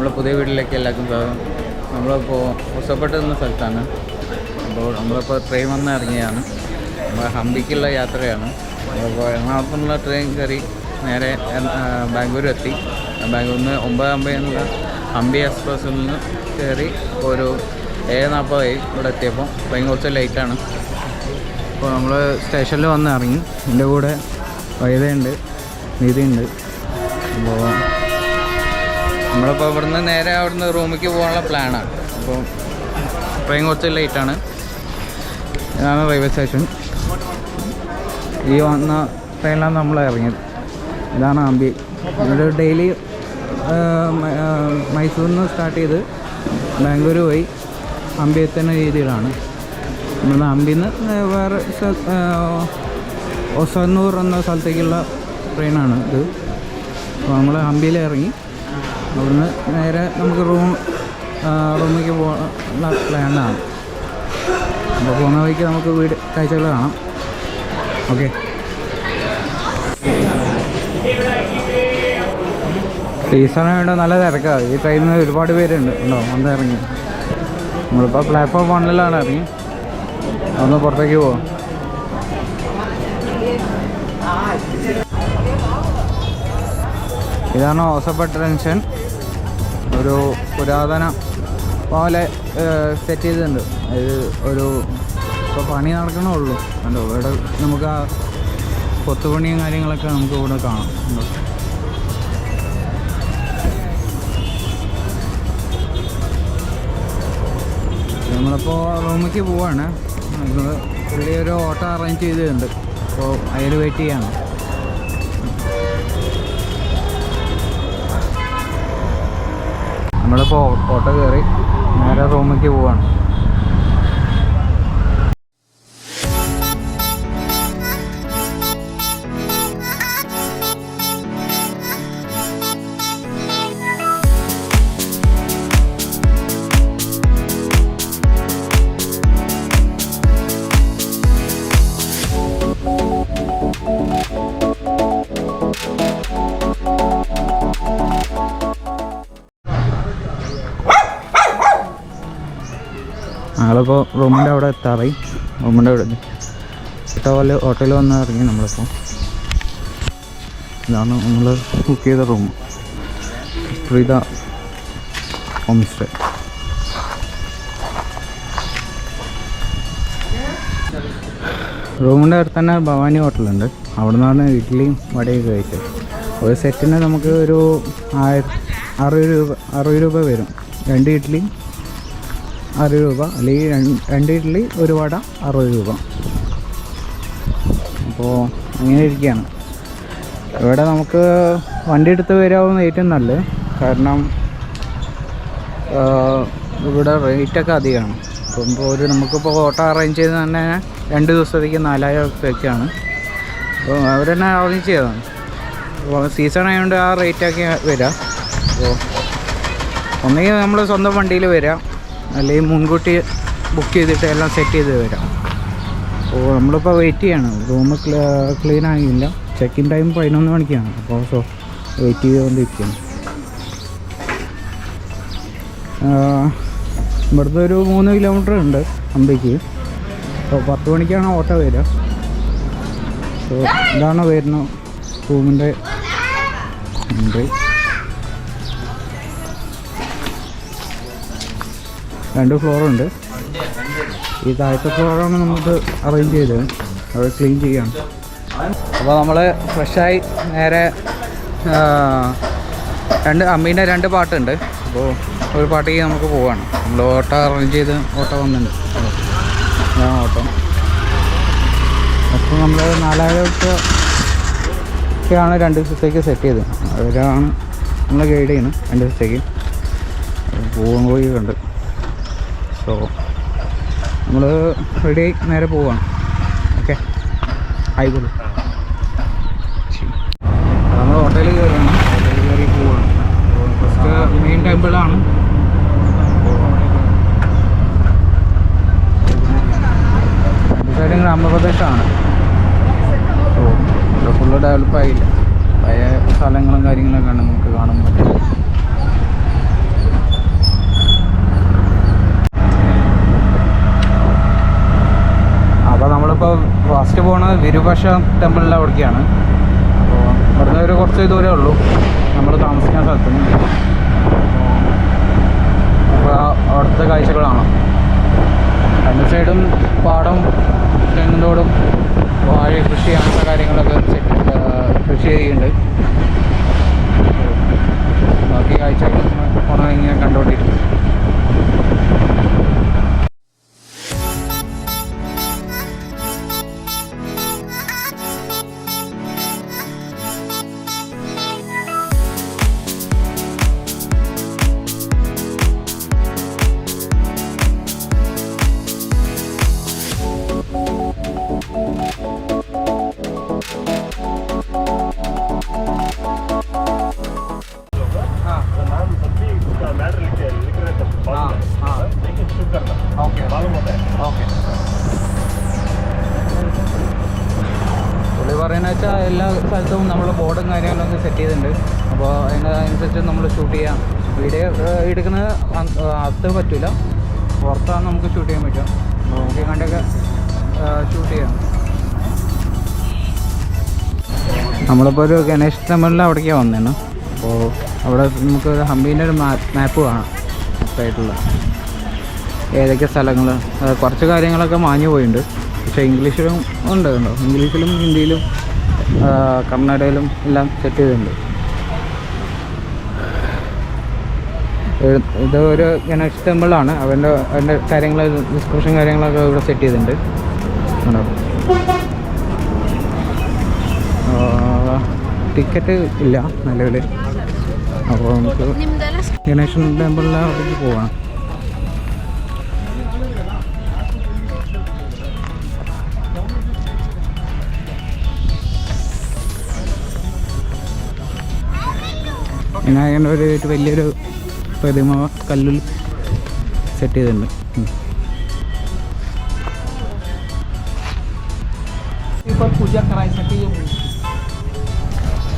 നമ്മൾ പുതിയ വീട്ടിലേക്ക് എല്ലാവർക്കും സ്വാഗതം. നമ്മളിപ്പോൾ ഒസപ്പെട്ട് എന്ന സ്ഥലത്താണ്. അപ്പോൾ നമ്മളിപ്പോൾ ട്രെയിൻ വന്ന് ഇറങ്ങിയാണ്. നമ്മൾ ഹംപിക്കുള്ള യാത്രയാണ്. അപ്പോൾ എറണാകുളത്തു നിന്നുള്ള ട്രെയിൻ കയറി നേരെ ബാംഗ്ലൂർ എത്തി. ബാംഗ്ലൂരിൽ നിന്ന് 9:50 എന്നുള്ള ഹംപി എക്സ്പ്രസ്സിൽ നിന്ന് കയറി ഒരു 7:40 ഇവിടെ എത്തിയപ്പോൾ ട്രെയിൻ കുറച്ച് ലേറ്റാണ്. അപ്പോൾ നമ്മൾ സ്റ്റേഷനിൽ വന്ന് ഇറങ്ങി. എൻ്റെ കൂടെ വൈദയുണ്ട്, നീതിയുണ്ട്. അപ്പോൾ നമ്മളിപ്പോൾ ഇവിടുന്ന് നേരെ അവിടുന്ന് റൂമിലേക്ക് പോകാനുള്ള പ്ലാനാണ്. അപ്പോൾ ട്രെയിൻ കുറച്ച് ലേറ്റാണ്. ഇതാണ് റെയിൽവേ സ്റ്റേഷൻ. ഈ വന്ന ട്രെയിനിലാണ് നമ്മൾ ഇറങ്ങിയത്. ഇതാണ് ഹംപി. ഇവിടെ ഡെയിലി മൈസൂരിൽ നിന്ന് സ്റ്റാർട്ട് ചെയ്ത് ബാംഗ്ലൂർ പോയി ഹംപി എത്തുന്ന രീതിയിലാണ്. ഇവിടുന്ന് ഹംപിയിൽ നിന്ന് വേറെ ഒസന്നൂർ എന്ന സ്ഥലത്തേക്കുള്ള ട്രെയിനാണ് ഇത്. അപ്പോൾ നമ്മൾ ഹംപിയിൽ ഇറങ്ങി അവിടുന്ന് നേരെ നമുക്ക് റൂമിലേക്ക് പോകാനുള്ള പ്ലാനാണ്. അപ്പോൾ പോകുന്ന വഴിക്ക് നമുക്ക് വീട് കാഴ്ചകൾ കാണാം. ഓക്കെ. സീസണായിട്ട് നല്ല തിരക്കാണ്. ഈ ട്രെയിനിൽ നിന്ന് ഒരുപാട് പേരുണ്ട്. ഉണ്ടോ വന്ന് ഇറങ്ങി. നമ്മളിപ്പോൾ പ്ലാറ്റ്ഫോം 1-ലാണ് ഇറങ്ങി. അതൊന്ന് പുറത്തേക്ക് പോവാം. ഇതാണ് ഹോസപ്പെട്ട് ജംഗ്ഷൻ. ഒരു പുരാതന പോലെ സെറ്റ് ചെയ്തിട്ടുണ്ട്. ഇത് ഒരു ഇപ്പോൾ പണി നടക്കണേ ഉള്ളൂ. കണ്ടോ ഇവിടെ നമുക്ക് ആ കൊത്തുപണിയും കാര്യങ്ങളൊക്കെ നമുക്ക് ഇവിടെ കാണാം. നമ്മളിപ്പോൾ റൂമിലേക്ക് പോവാണ്. പുള്ളിയൊരു ഓട്ടോ അറേഞ്ച് ചെയ്തിട്ടുണ്ട്. അപ്പോൾ അതിൽ വെയിറ്റ് ചെയ്യാണ്. നമ്മളിപ്പോൾ ഓട്ടോ കയറി നേരെ റൂമിലേക്ക് പോവാണ്. ഞങ്ങളിപ്പോൾ റൂമിൻ്റെ അവിടെ എത്താറായി. റൂമിൻ്റെ അവിടെ ഹോട്ടലിൽ വന്ന് ഇറങ്ങി. നമ്മളിപ്പോൾ ഇതാണ് നമ്മൾ ബുക്ക് ചെയ്ത റൂം. Preetha home stay. റൂമിൻ്റെ അടുത്ത് തന്നെ ഭവാനി ഹോട്ടലുണ്ട്. അവിടെ നിന്നാണ് ഇഡ്ഡലിയും വടയൊക്കെ കഴിച്ചത്. ഒരു സെറ്റിന് നമുക്ക് ഒരു 60 രൂപ വരും. 2 ഇഡ്ഡലി 60 രൂപ, അല്ലെങ്കിൽ 2 ഇഡ്ഡലി 1 വട 60 രൂപ. അപ്പോൾ അങ്ങനെ ഇരിക്കുകയാണ്. ഇവിടെ നമുക്ക് വണ്ടി എടുത്ത് വരാവുന്ന ഏറ്റവും നല്ലത്. കാരണം ഇവിടെ റേറ്റൊക്കെ അധികമാണ്. അപ്പോൾ നമുക്കിപ്പോൾ ഓട്ടോ അറേഞ്ച് ചെയ്ത് തന്നെ 2 ദിവസത്തേക്ക് 4000 രൂപയ്ക്കാണ്. അപ്പോൾ അവർ തന്നെ അറേഞ്ച് ചെയ്തതാണ്. അപ്പോൾ സീസൺ ആയതുകൊണ്ട് ആ റേറ്റൊക്കെ വരാം. അപ്പോൾ ഒന്നുകിൽ നമ്മൾ സ്വന്തം വണ്ടിയിൽ വരാം, അല്ലെങ്കിൽ മുൻകൂട്ടി ബുക്ക് ചെയ്തിട്ട് എല്ലാം സെറ്റ് ചെയ്ത് വരാം. അപ്പോൾ നമ്മളിപ്പോൾ വെയിറ്റ് ചെയ്യാണ്. റൂം ക്ലീൻ ആകില്ല. ചെക്ക് ഇൻ ടൈം 11 മണിക്കാണ്. അപ്പോൾ വെയിറ്റ് ചെയ്തുകൊണ്ടിരിക്കുകയാണ്. ഇവിടുത്തെ ഒരു 3 കിലോമീറ്റർ ഉണ്ട് ഹംപിക്ക്. അപ്പോൾ 10 മണിക്കാണ് ഓട്ടോ വരിക. അപ്പോൾ ഇതാണ് വരുന്ന റൂമിൻ്റെ എൻട്രി. 2 ഫ്ലോറുണ്ട്. ഈ താഴത്തെ ഫ്ലോറാണ് നമുക്ക് അറേഞ്ച് ചെയ്തത്. അവിടെ ക്ലീൻ ചെയ്യാണ്. അപ്പോൾ നമ്മൾ ഫ്രഷായി നേരെ അമ്മീൻ്റെ 2 പാട്ടുണ്ട്. അപ്പോൾ ഒരു പാട്ടിക്ക് നമുക്ക് പോവാണ്. നമ്മൾ ഓട്ടോ അറേഞ്ച് ചെയ്ത് ഓട്ടോ വന്നിട്ടുണ്ട്. ഓട്ടോ അപ്പോൾ നമ്മൾ 4000 രൂപയ്ക്കാണ് 2 ദിവസത്തേക്ക് സെറ്റ് ചെയ്തത്. അവരാണ് നമ്മൾ ഗൈഡ് ചെയ്യുന്നത് 2 ദിവസത്തേക്ക്. പോയി കണ്ട്. സോ നമ്മൾ റെഡി നേരെ പോവാണ്. ഓക്കെ, ആയിക്കോളൂ. നമ്മൾ ഹോട്ടലിൽ കയറിയാണ്. ഹോട്ടലിൽ കയറി പോവാണ്. ഫസ്റ്റ് മെയിൻ ടെമ്പിളാണ്. സൈഡ് ഗ്രാമപ്രദേശമാണ്. സോ ഇവിടെ ഫുള്ള് ഡെവലപ്പായില്ല. പഴയ സ്ഥലങ്ങളും കാര്യങ്ങളൊക്കെയാണ് നമുക്ക് കാണാൻ പറ്റും. നമ്മളിപ്പോൾ ഫസ്റ്റ് പോകുന്നത് വിരൂപാക്ഷ ടെമ്പിളിൻ്റെ അവിടേക്കാണ്. അപ്പോൾ ഇവിടുന്ന് ഒരു കുറച്ച് ദൂരമേ ഉള്ളൂ നമ്മൾ താമസിക്കുന്ന സ്ഥലത്ത് നിന്ന്. അപ്പോൾ അവിടുത്തെ കാഴ്ചകളാണ്. രണ്ട് സൈഡും പാടം, തെങ്ങിൻതോടും, വാഴ കൃഷി അങ്ങനത്തെ കാര്യങ്ങളൊക്കെ കൃഷി ചെയ്യുന്നുണ്ട്. ബാക്കി കാഴ്ചകൾ പോകണം ഇങ്ങനെ കണ്ടുകൊണ്ടിരിക്കും. പുള്ളി പറയുന്നത് വെച്ചാൽ എല്ലാ സ്ഥലത്തും നമ്മൾ ബോർഡും കാര്യങ്ങളൊക്കെ സെറ്റ് ചെയ്തിട്ടുണ്ട്. അപ്പോൾ അതിനനുസരിച്ച് നമ്മൾ ഷൂട്ട് ചെയ്യാം. വീഡിയോ എടുക്കുന്നത് അകത്ത് പറ്റില്ല, പുറത്താണ് നമുക്ക് ഷൂട്ട് ചെയ്യാൻ പറ്റും. നമുക്ക് കണ്ടൊക്കെ ഷൂട്ട് ചെയ്യാം. നമ്മളിപ്പോൾ ഒരു ഗണേഷ് ടെമ്പിളിൽ അവിടേക്കാണ് വന്നേന്ന്. അപ്പോൾ അവിടെ നമുക്ക് ഹംപീൻ്റെ ഒരു മാപ്പ് കാണാം. മൊത്തമായിട്ടുള്ള ഏതൊക്കെ സ്ഥലങ്ങൾ, കുറച്ച് കാര്യങ്ങളൊക്കെ മാഞ്ഞു പോയിട്ടുണ്ട്. പക്ഷേ ഇംഗ്ലീഷിലും ഉണ്ട് കേട്ടോ. ഇംഗ്ലീഷിലും ഹിന്ദിയിലും കർണാടകയിലും എല്ലാം സെറ്റ് ചെയ്തിട്ടുണ്ട്. ഇത് ഒരു ഗണേഷ് ടെമ്പിളാണ്. അതിൻ്റെ കാര്യങ്ങൾ, ഡിസ്ക്രിപ്ഷൻ കാര്യങ്ങളൊക്കെ ഇവിടെ സെറ്റ് ചെയ്തിട്ടുണ്ട്. ടിക്കറ്റ് ഇല്ല നിലവിൽ. അപ്പോൾ നമുക്ക് ഗണേശൻ ടെമ്പിളിലെ അവിടേക്ക് പോവാം. വിനായകൻ്റെ ഒരു വലിയൊരു പ്രതിമ കല്ലിൽ സെറ്റ് ചെയ്തിട്ടുണ്ട്. पूजा करायसाठी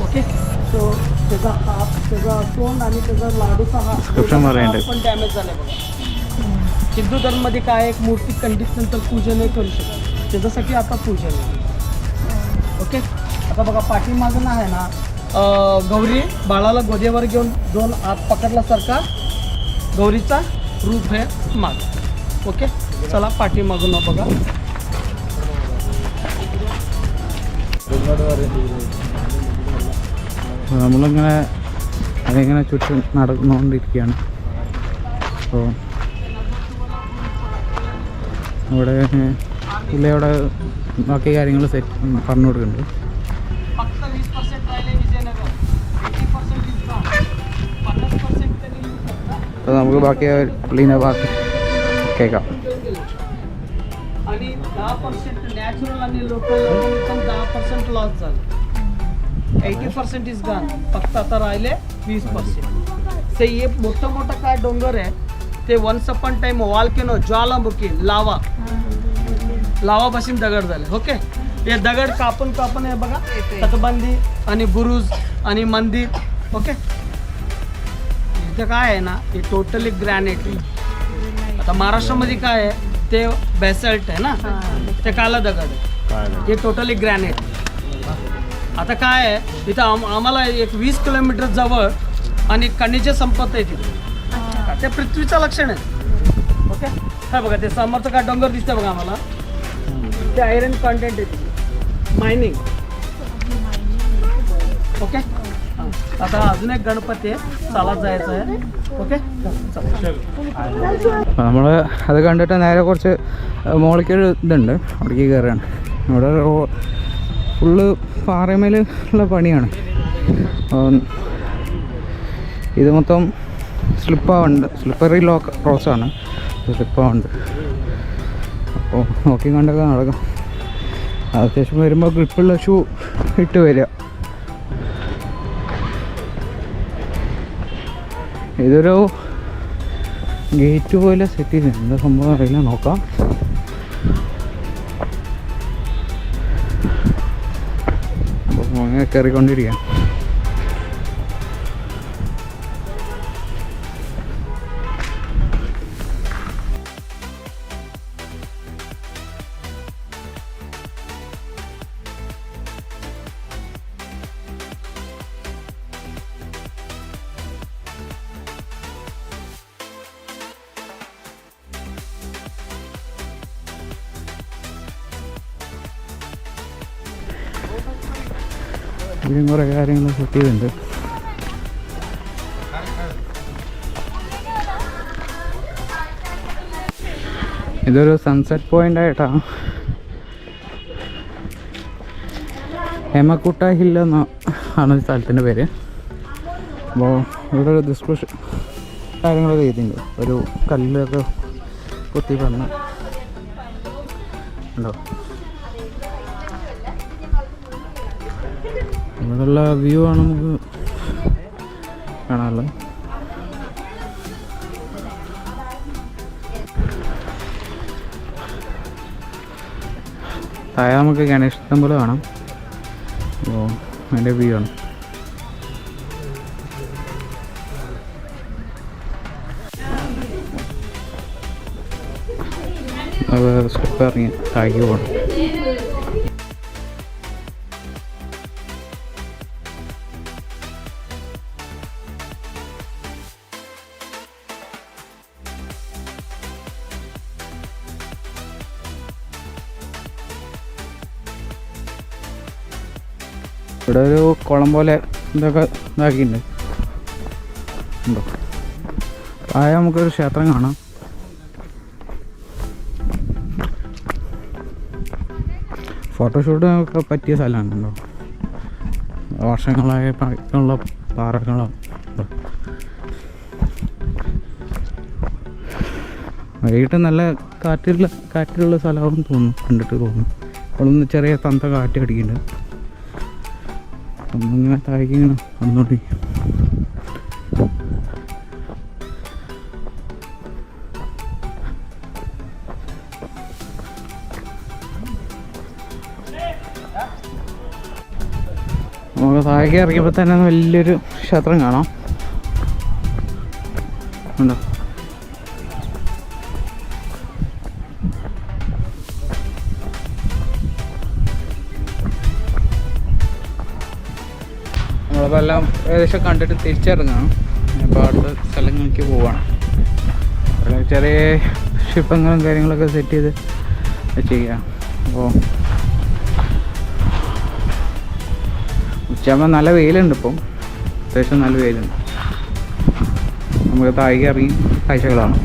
ओके. सो त्याचा हात, त्याचा तोंड आणि त्याचा लाडूचा हात पण डॅमेज झाला बघा. हिंदू धर्ममध्ये काय एक मूर्ती खंडित नंतर पूजन नाही करू शकत, त्याच्यासाठी आता पूजन ओके. आता बघा पाठीमागून आहे ना गौरी बाळाला गोदेवर घेऊन दोन हात पकडल्यासारखा गौरीचा रूप आहे माग ओके. चला पाठीमागून बघा. നമ്മളിങ്ങനെ അതിങ്ങനെ ചുറ്റും നടന്നുകൊണ്ടിരിക്കുകയാണ്. അപ്പോൾ അവിടെ പുള്ളി അവിടെ ബാക്കി കാര്യങ്ങൾ സെറ്റ് പറഞ്ഞു കൊടുക്കുന്നുണ്ട്. അപ്പോൾ നമുക്ക് ബാക്കി പുള്ളീനെ ബാക്കി കേൾക്കാം. आणि 10% नॅचरल आणि लोकल पण 10% लॉस झालं. 80% इज गन. फक्त आता राहिले 20%. से ये मोठं मोठं काय डोंगर आहे ते वन्स अपॉन टाइम वॉल्केनो, ज्वालामुखी, लावापासून दगड झाले ओके. हे दगड कापून कापून हे बघा तटबंदी आणि बुरुज आणि मंदिर ओके. इथं काय आहे ना हे टोटली ग्रॅनाइट. आता महाराष्ट्रामध्ये काय आहे ते बेसल्ट आहे ना, ते काला दगड आहे. हे टोटली ग्रॅनाइट. आता काय आहे इथं आम्हाला एक 20 किलोमीटर जवळ आणि खनिजे संपत आहे तिथे. ते पृथ्वीचं लक्षण आहे ओके. काय बघा ते समोरचं काय डोंगर दिसतं बघा आम्हाला, ते आयरन कंटेंट आहे तिथे, मायनिंग ओके. आता अजून एक गणपती आहे, चालत जायचं आहे ഓക്കെ. നമ്മൾ അത് കണ്ടിട്ട് നേരെ കുറച്ച് മുകളിലേക്കൊരു ഇതുണ്ട്, അവിടേക്ക് കയറുകയാണ്. അവിടെ ഫുള്ള് പാറമേൽ ഉള്ള പണിയാണ്. ഇത് മൊത്തം സ്ലിപ്പാവുന്നുണ്ട്, സ്ലിപ്പറി റോസാണ്, സ്ലിപ്പാവുന്നുണ്ട്. അപ്പോൾ നോക്കി കണ്ടൊക്കെ നടക്കാം. അത്യാവശ്യം വരുമ്പോൾ ഗ്രിപ്പുള്ള ഷൂ ഇട്ട് വരിക. ഇതൊരു ഗേറ്റ് പോലെ സെറ്റ് ചെയ്ത് എന്താ സംഭവം അറിയില്ല, നോക്കാം. അപ്പോൾ അങ്ങനെ കയറിക്കൊണ്ടിരിക്കാം. ഇതിലും കുറേ കാര്യങ്ങൾ സെറ്റ് ചെയ്തിട്ടുണ്ട്. ഇതൊരു സൺസെറ്റ് പോയിൻ്റ് ആയിട്ടാണ്. ഹേമക്കുട്ട ഹില്ല് ആണ് സ്ഥലത്തിൻ്റെ പേര്. അപ്പോൾ ഇവിടെ ഒരു ഡിസ്ക്രിപ്ഷൻ കാര്യങ്ങളൊക്കെ ചെയ്തിട്ടുണ്ട്. ഒരു കല്ലൊക്കെ കുത്തി വന്ന് ഉണ്ടോ. ഇവിടെയുള്ള വ്യൂ ആണ് നമുക്ക് കാണാനുള്ളത്. താഴെ നമുക്ക് ഗണേശ ടെമ്പിൾ കാണാം. അപ്പോൾ അതിൻ്റെ വ്യൂ ആണ്. സ്റ്റെപ്പ് ഇറങ്ങി താഴേക്ക് പോകണം. ഇവിടെ ഒരു കുളം പോലെ ഇതൊക്കെ ഇതാക്കിയിട്ടുണ്ട്. ഉണ്ടോ താഴെ നമുക്കൊരു ക്ഷേത്രം കാണാം. ഫോട്ടോഷൂട്ടിനൊക്കെ പറ്റിയ സ്ഥലമാണ്. ഉണ്ടോ വർഷങ്ങളായ പഴക്കമുള്ള പാറകളാണ്. വൈകിട്ട് നല്ല കാറ്റുള്ള സ്ഥലമാണെന്ന് തോന്നുന്നു, കണ്ടിട്ട് തോന്നുന്നു. അവിടെ ചെറിയ തന്ത കാറ്റ് അടിക്കുന്നുണ്ട്. ഒന്നിങ്ങനെ താഴേക്ക് ഇങ്ങനെ വന്നുകൊണ്ടിരിക്കും. നമുക്ക് താഴേക്ക് ഇറങ്ങിയപ്പോൾ തന്നെ വലിയൊരു ക്ഷേത്രം കാണാം. ഉണ്ടോ നമ്മളിപ്പോൾ എല്ലാം ഏകദേശം കണ്ടിട്ട് തിരിച്ചിറങ്ങണം. അപ്പോൾ അടുത്ത സ്ഥലങ്ങളിലേക്ക് പോവാണ്. ചെറിയ ഷിപ്പങ്ങളും കാര്യങ്ങളൊക്കെ സെറ്റ് ചെയ്ത് ചെയ്യാം. അപ്പോൾ ഉച്ചയാകുമ്പോൾ നല്ല വെയിലുണ്ട്. ഇപ്പം അത്യാവശ്യം നല്ല വെയിലുണ്ട്. നമുക്ക് താഴേക്ക് ഇറങ്ങി കാഴ്ചകളാണ്.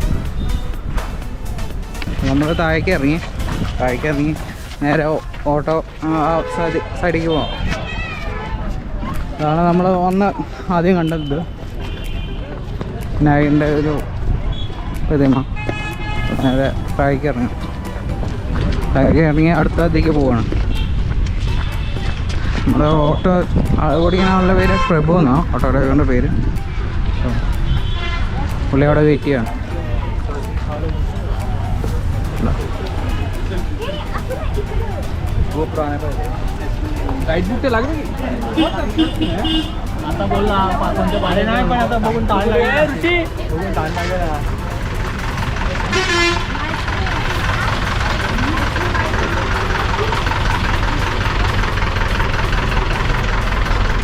നമ്മൾ താഴേക്ക് ഇറങ്ങി നേരെ ഓട്ടോ സൈഡിലേക്ക് പോകാം. അതാണ് നമ്മൾ ആദ്യം കണ്ടത് വിനായകൻ്റെ ഒരു പ്രതിമ. നേരെ താഴേക്ക് ഇറങ്ങി അടുത്തതിലേക്ക് പോവാണ്. നമ്മുടെ ഓട്ടോ ഓടിക്കാനുള്ള പേര് പ്രഭു എന്നാണ് ഓട്ടോ ഡ്രൈവറിൻ്റെ പേര്. പുള്ളി അവിടെ വെയിറ്റ് ചെയ്യാണ്. आता बोलला कोणत्या भाडे नाही, पण आता बघून ताण लागेल.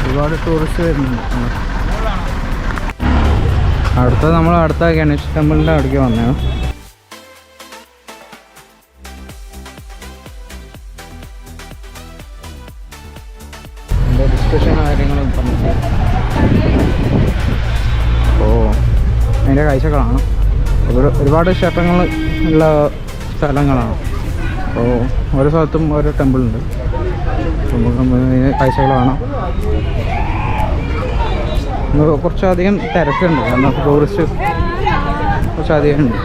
ഒരുപാട് ടൂറിസ്റ്റ് വരുന്നുണ്ട്. അടുത്ത ഗണേശ് ടെമ്പിളിൻ്റെ അവിടേക്ക് വന്നതാണ്. ഡിസ്കഷൻ കാര്യങ്ങളും പറഞ്ഞു. അപ്പോൾ അതിൻ്റെ കാഴ്ചകളാണ്. ഒരുപാട് ക്ഷേത്രങ്ങൾ ഉള്ള സ്ഥലങ്ങളാണ്. അപ്പോൾ ഓരോ സ്ഥലത്തും ഓരോ ടെമ്പിളുണ്ട്. നമുക്ക് കാഴ്ചകളാണ്. കുറച്ചധികം തിരക്കുണ്ട്, കാരണം ടൂറിസ്റ്റ് കുറച്ചധികം ഉണ്ട്.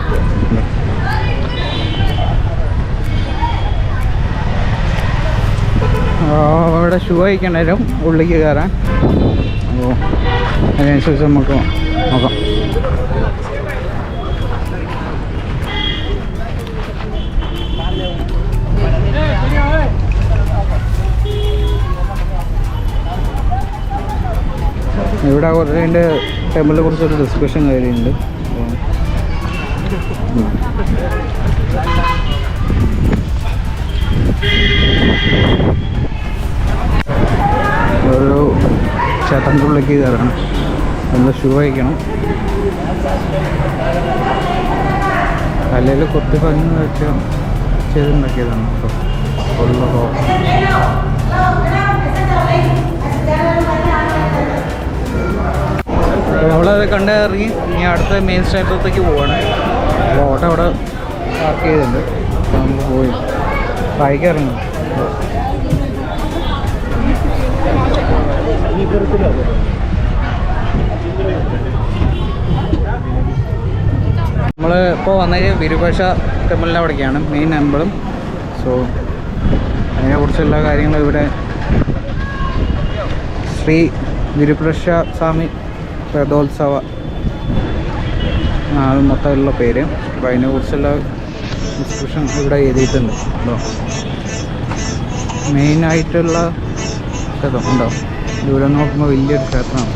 അവിടെ ഷൂ അയക്കേണ്ടി വരും ഉള്ളിലേക്ക് കയറാൻ. അപ്പോൾ അതിനനുസരിച്ച് നമുക്ക് നോക്കാം. ഇവിടെ അതിൻ്റെ ടെമ്പിളിനെ കുറിച്ചൊരു ഡിസ്കഷൻ കാര്യമുണ്ട്. ഒരു ക്ഷേത്രത്തിൻ്റെ ഉള്ളിലേക്ക് കയറണം. നല്ല ഷൂ അയക്കണം. തലയിൽ കൊത്തി പഞ്ഞ് വെച്ച് ചെയ്തുണ്ടാക്കിയതാണ്. അപ്പോൾ നമ്മളത് കണ്ടിറങ്ങി ഇനി അടുത്ത മെയിൻ സ്റ്റേഷനത്തേക്ക് പോവാണ്. അപ്പോൾ ഓട്ടോ അവിടെ പാർക്ക് ചെയ്തിട്ടുണ്ട്. അപ്പോൾ നമുക്ക് പോയി ബൈക്ക് ഇറങ്ങും. നമ്മൾ ഇപ്പോൾ വന്നത് വിരൂപാക്ഷ ടെമ്പിളിൻ്റെ അവിടേക്കാണ് മെയിൻ ടെമ്പിളും. സോ അതിനെക്കുറിച്ചുള്ള കാര്യങ്ങൾ ഇവിടെ ശ്രീ വിരൂപാക്ഷ സ്വാമി രഥോത്സവ അത് മൊത്തമുള്ള പേര്. അപ്പോൾ അതിനെക്കുറിച്ചുള്ള ഡിസ്ക്രിപ്ഷൻ ഇവിടെ എഴുതിയിട്ടുണ്ട്. ഉണ്ടോ മെയിനായിട്ടുള്ള ക്ഷേത്രം ഉണ്ടോ? ഇവിടെ നോക്കുമ്പോൾ വലിയൊരു ക്ഷേത്രമാണ്.